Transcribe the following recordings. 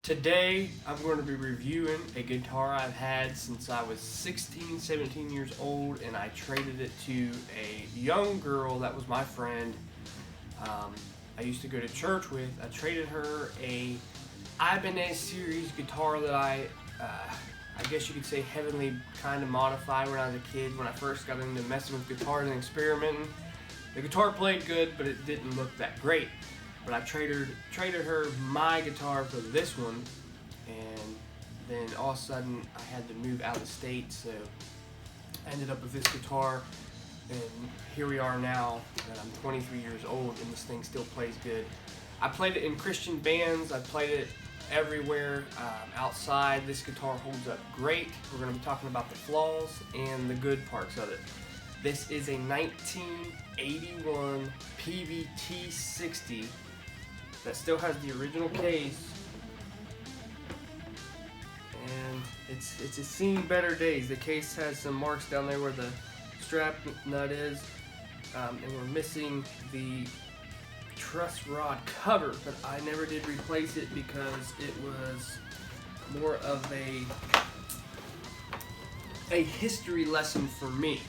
Today, I'm going to be reviewing a guitar I've had since I was 16, 17 years old, and I traded it to a young girl that was my friend. I used to go to church with. I traded her a Ibanez series guitar that I guess you could say heavily kind of modified when I was a kid, when I first got into messing with guitars and experimenting. The guitar played good, but it didn't look that great. But I traded her my guitar for this one, and then all of a sudden I had to move out of state, so I ended up with this guitar, and here we are now that I'm 23 years old, and this thing still plays good. I played it in Christian bands, I played it everywhere, outside. This guitar holds up great. We're going to be talking about the flaws and the good parts of it. This is a 1981 Peavey T-60 that still has the original case, and it's seen better days. The case has some marks down there where the strap nut is, and we're missing the truss rod cover, but I never did replace it because it was more of a history lesson for me.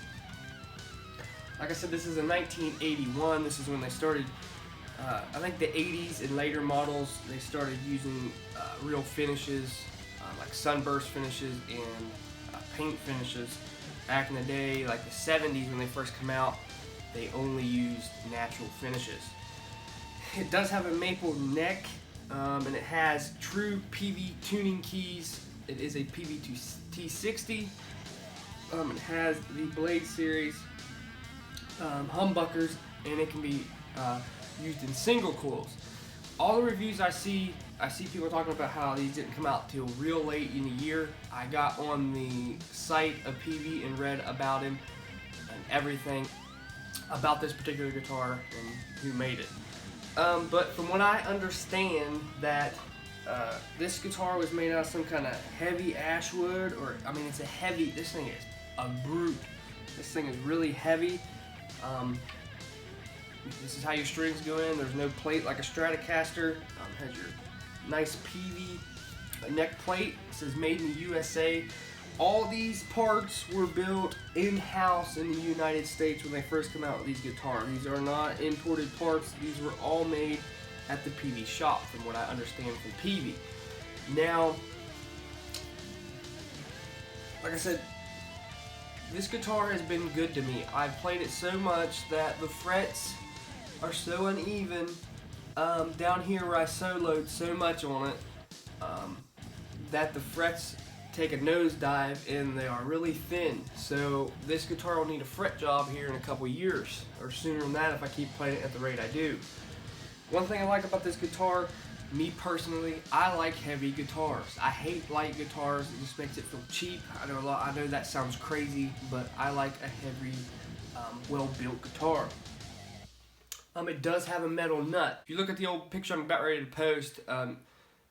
Like I said, this is a 1981. This is when they started, I think the 80s and later models, they started using real finishes, like sunburst finishes and paint finishes. Back in the day, like the 70s when they first come out, they only used natural finishes. It does have a maple neck, and it has true Peavey tuning keys. It is a Peavey T-60. It has the Blade series humbuckers, and it can be used in single coils. All the reviews I see people talking about how these didn't come out till real late in the year. I got on the site of Peavey and read about him and everything about this particular guitar and who made it. But from what I understand, that this guitar was made out of some kind of heavy ash wood, or I mean, it's a heavy. This thing is a brute. This thing is really heavy. This is how your strings go in. There's no plate like a Stratocaster. Has your nice Peavey neck plate. It says made in the USA. All these parts were built in-house in the United States when they first come out with these guitars. These are not imported parts. These were all made at the Peavey shop, from what I understand from Peavey. Now, like I said, this guitar has been good to me. I've played it so much that the frets are so uneven down here where I soloed so much on it, that the frets take a nosedive and they are really thin. So this guitar will need a fret job here in a couple years, or sooner than that if I keep playing it at the rate I do. One thing I like about this guitar, me personally, I like heavy guitars. I hate light guitars. It just makes it feel cheap. I know that sounds crazy, but I like a heavy, well-built guitar. It does have a metal nut. If you look at the old picture I'm about ready to post,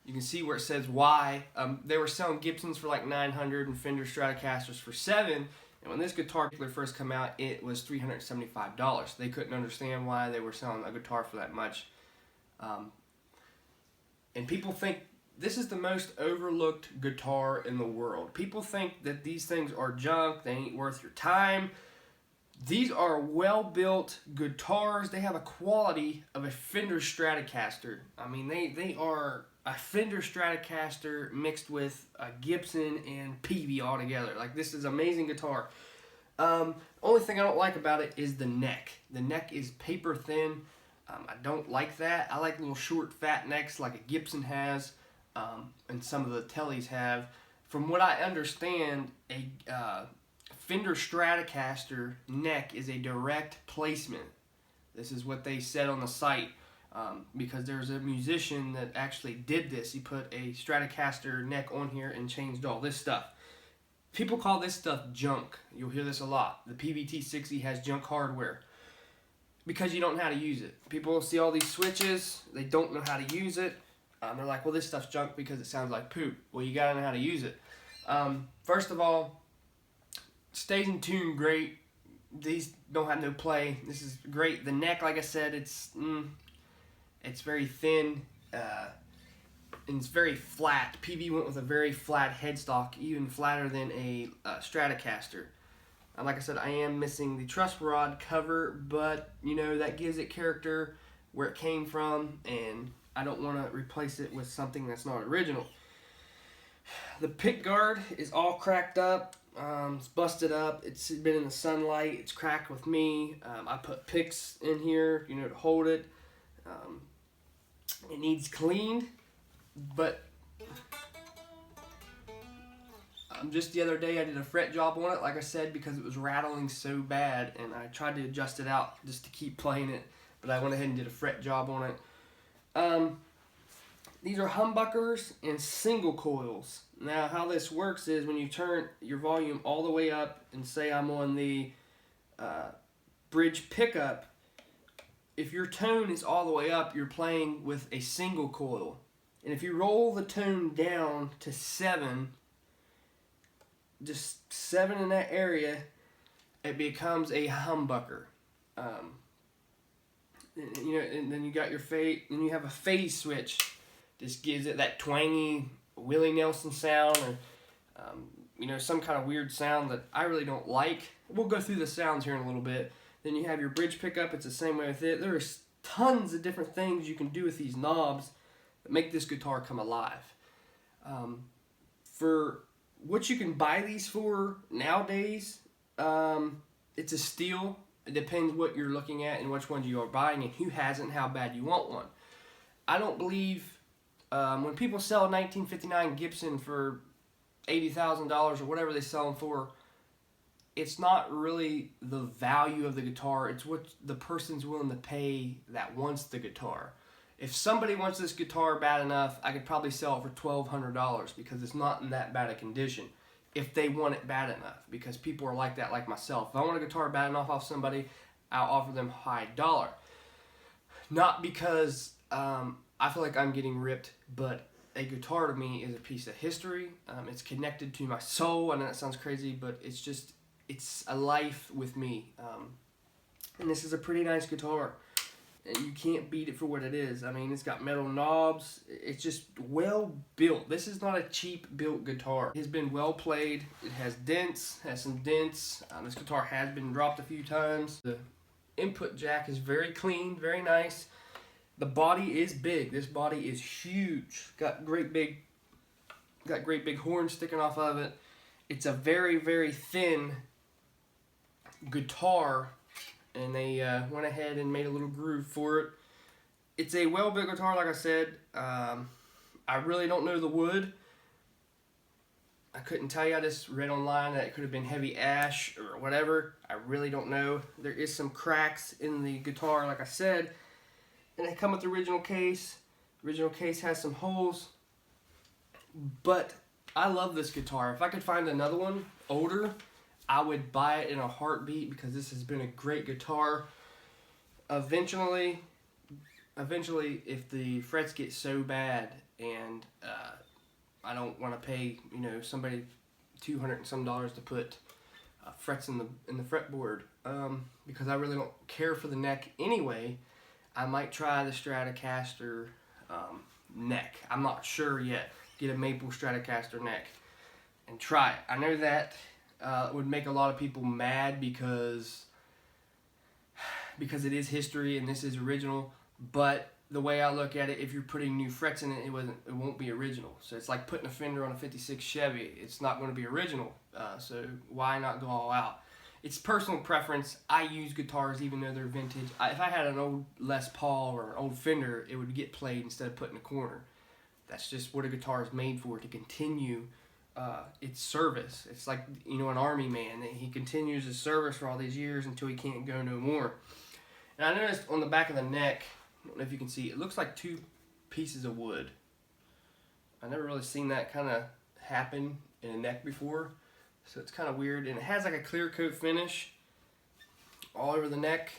you can see where it says Y. They were selling Gibsons for like $900 and Fender Stratocasters for $700. And when this guitar first came out, it was $375. They couldn't understand why they were selling a guitar for that much. And people think this is the most overlooked guitar in the world. People think that these things are junk, they ain't worth your time. These are well-built guitars. They have a quality of a Fender Stratocaster. I mean, they are a Fender Stratocaster mixed with a Gibson and Peavey all together. Like, this is an amazing guitar. Only thing I don't like about it is the neck. The neck is paper thin. I don't like that. I like little short, fat necks like a Gibson has, and some of the Tellys have. From what I understand, a Fender Stratocaster neck is a direct placement. This is what they said on the site, because there's a musician that actually did this. He put a Stratocaster neck on here and changed all this stuff. People call this stuff junk. You'll hear this a lot. The Peavey T-60 has junk hardware because you don't know how to use it. People see all these switches, they don't know how to use it. They're like, well, this stuff's junk because it sounds like poop. Well, you gotta know how to use it. First of all, stays in tune great. These don't have no play. This is great. The neck, like I said, it's very thin. and it's very flat. Peavey went with a very flat headstock, even flatter than a Stratocaster. Like I said, I am missing the truss rod cover, but you know, that gives it character where it came from, and I don't want to replace it with something that's not original. The pick guard is all cracked up. It's busted up. It's been in the sunlight. It's cracked with me. I put picks in here, you know, to hold it. It needs cleaned, but just the other day I did a fret job on it, like I said, because it was rattling so bad, and I tried to adjust it out just to keep playing it, but I went ahead and did a fret job on it. These are humbuckers and single coils. Now how this works is when you turn your volume all the way up, and say I'm on the bridge pickup, if your tone is all the way up, you're playing with a single coil. And if you roll the tone down to 7, just 7 in that area, it becomes a humbucker. You know, and then you got your phase, and you have a phase switch. Just gives it that twangy Willie Nelson sound, or you know, some kind of weird sound that I really don't like. We'll go through the sounds here in a little bit. Then you have your bridge pickup. It's the same way with it. There's tons of different things you can do with these knobs that make this guitar come alive. For what you can buy these for nowadays, it's a steal. It depends what you're looking at and which ones you are buying and who hasn't, how bad you want one. I don't believe when people sell a 1959 Gibson for $80,000 or whatever they sell them for, it's not really the value of the guitar. It's what the person's willing to pay that wants the guitar. If somebody wants this guitar bad enough, I could probably sell it for $1,200 because it's not in that bad a condition. If they want it bad enough, because people are like that, like myself. If I want a guitar bad enough off somebody, I'll offer them high dollar. Not because I feel like I'm getting ripped, but a guitar to me is a piece of history. It's connected to my soul. I know that sounds crazy, but it's a life with me. And this is a pretty nice guitar. And you can't beat it for what it is. I mean, it's got metal knobs. It's just well built. This is not a cheap built guitar. It's been well played. It has dents, has some dents. This guitar has been dropped a few times. The input jack is very clean, very nice. The body is big. This body is huge. Got great big horns sticking off of it. It's a very, very thin guitar, and they went ahead and made a little groove for it. It's a well-built guitar, like I said. I really don't know the wood. I couldn't tell you. I just read online that it could have been heavy ash or whatever. I really don't know. There is some cracks in the guitar, like I said. And they come with the original case. The original case has some holes. But I love this guitar. If I could find another one, older, I would buy it in a heartbeat because this has been a great guitar. Eventually, if the frets get so bad and I don't want to pay, you know, somebody $200 and some to put frets in the fretboard, because I really don't care for the neck anyway, I might try the Stratocaster neck. I'm not sure yet. Get a maple Stratocaster neck and try it. I know that would make a lot of people mad because it is history and this is original, but the way I look at it, if you're putting new frets in it, it won't be original. So it's like putting a fender on a 56 Chevy. It's not going to be original, so why not go all out? It's personal preference. I use guitars even though they're vintage. If I had an old Les Paul or an old Fender, it would get played instead of put in a corner. That's just what a guitar is made for, to continue its service. It's like, you know, an army man. He continues his service for all these years until he can't go no more. And I noticed on the back of the neck, I don't know if you can see, it looks like 2 pieces of wood. I never really seen that kind of happen in a neck before. So it's kind of weird, and it has like a clear coat finish all over the neck.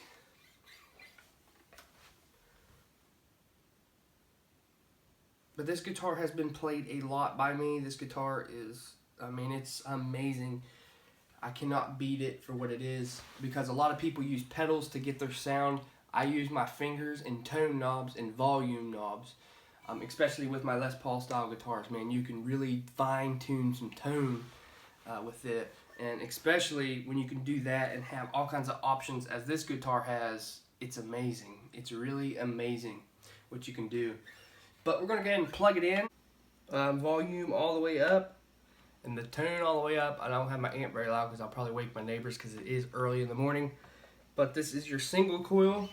But this guitar has been played a lot by me. This guitar is, I mean, it's amazing. I cannot beat it for what it is, because a lot of people use pedals to get their sound. I use my fingers and tone knobs and volume knobs. especially with my Les Paul style guitars, man, you can really fine tune some tone with it. And especially when you can do that and have all kinds of options as this guitar has, it's amazing. It's really amazing what you can do. But we're going to go ahead and plug it in. Volume all the way up and the tone all the way up. I don't have my amp very loud because I'll probably wake my neighbors because it is early in the morning. But this is your single coil.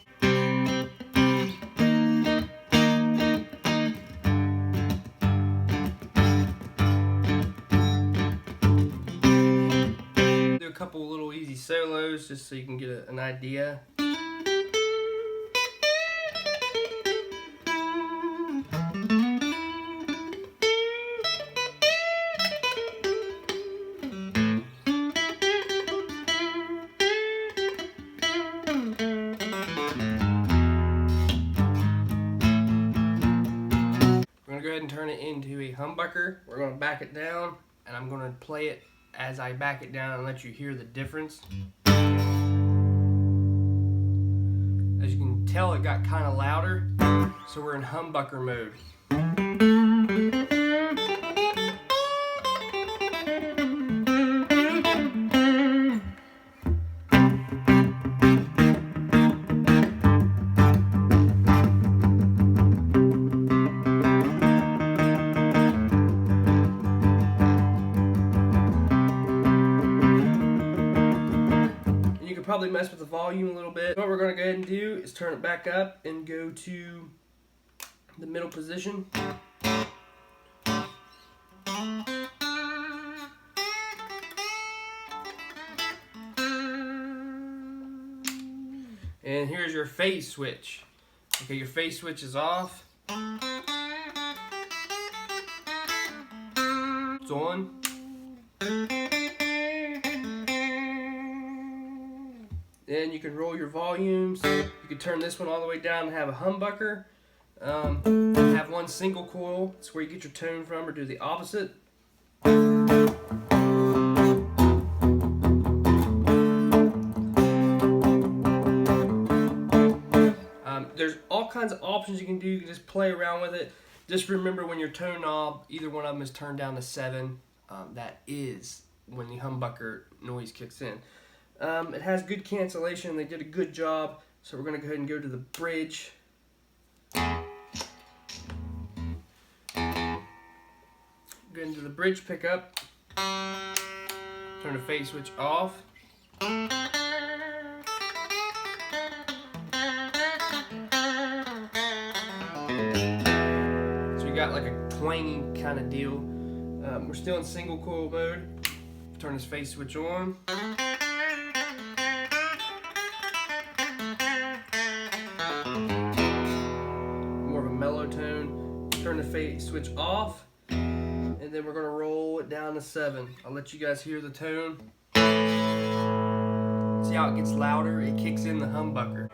Couple little easy solos just so you can get an idea. We're going to go ahead and turn it into a humbucker. We're going to back it down and I'm going to play it as I back it down and let you hear the difference. As you can tell, it got kind of louder, so we're in humbucker mode. Probably mess with the volume a little bit. What we're going to go ahead and do is turn it back up and go to the middle position. And here's your phase switch. Okay, your phase switch is off. It's on. Then you can roll your volumes. You can turn this one all the way down and have a humbucker. Have one single coil. That's where you get your tone from, or do the opposite. There's all kinds of options you can do. You can just play around with it. Just remember when your tone knob, either one of them is turned down to 7. That is when the humbucker noise kicks in. It has good cancellation. They did a good job. So we're going to go ahead and go to the bridge. Go into the bridge pickup. Turn the phase switch off. So you got like a twanging kind of deal. We're still in single coil mode. Turn this phase switch on. Mellow tone. Turn the phase switch off, and then we're going to roll it down to 7. I'll let you guys hear the tone. See how it gets louder? It kicks in the humbucker.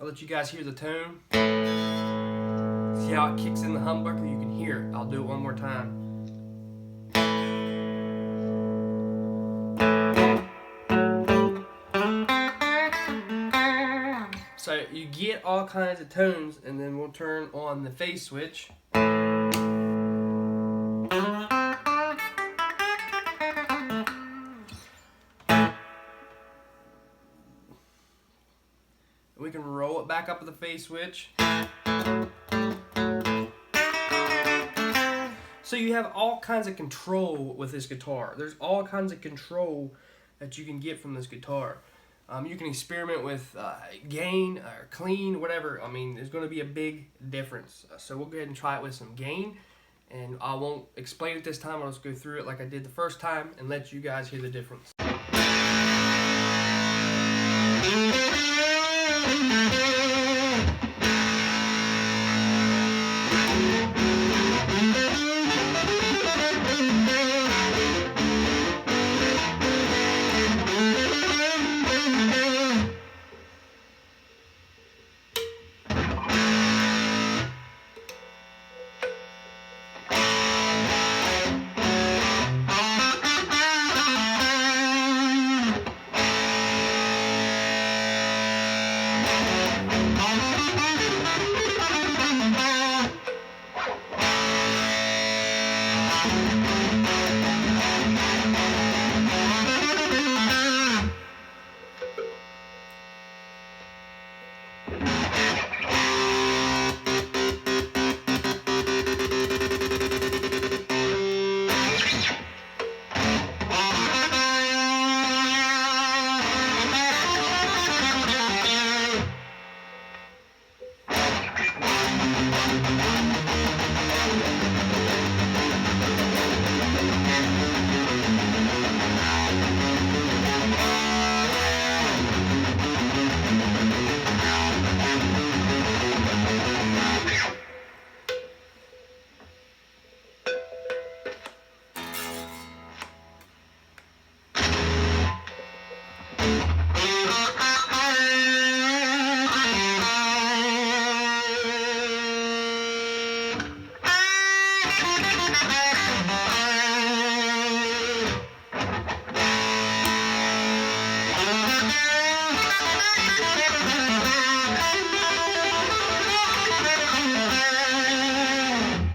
I'll let you guys hear the tone. See how it kicks in the humbucker? You can hear it. I'll do it one more time. So you get all kinds of tones, and then we'll turn on the phase switch. We can roll it back up with the phase switch. So you have all kinds of control with this guitar. There's all kinds of control that you can get from this guitar. You can experiment with gain or clean, whatever. I mean, there's going to be a big difference. So we'll go ahead and try it with some gain. And I won't explain it this time. I'll just go through it like I did the first time and let you guys hear the difference.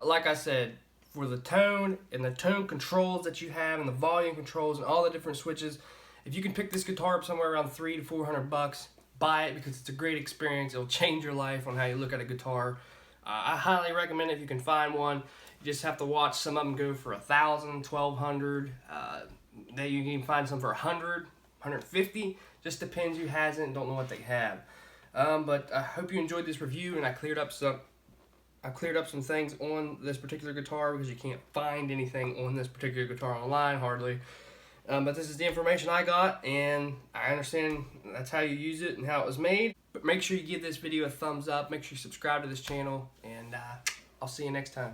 Like I said, for the tone and the tone controls that you have and the volume controls and all the different switches, if you can pick this guitar up somewhere around $300 to $400, buy it because it's a great experience. It'll change your life on how you look at a guitar. I highly recommend it if you can find one. You just have to watch. Some of them go for $1,000, $1,200. You can find some for $100, $150. Just depends who has it and don't know what they have. But I hope you enjoyed this review, and I cleared up some things on this particular guitar because you can't find anything on this particular guitar online hardly. But this is the information I got, and I understand that's how you use it and how it was made. But make sure you give this video a thumbs up, make sure you subscribe to this channel, and I'll see you next time.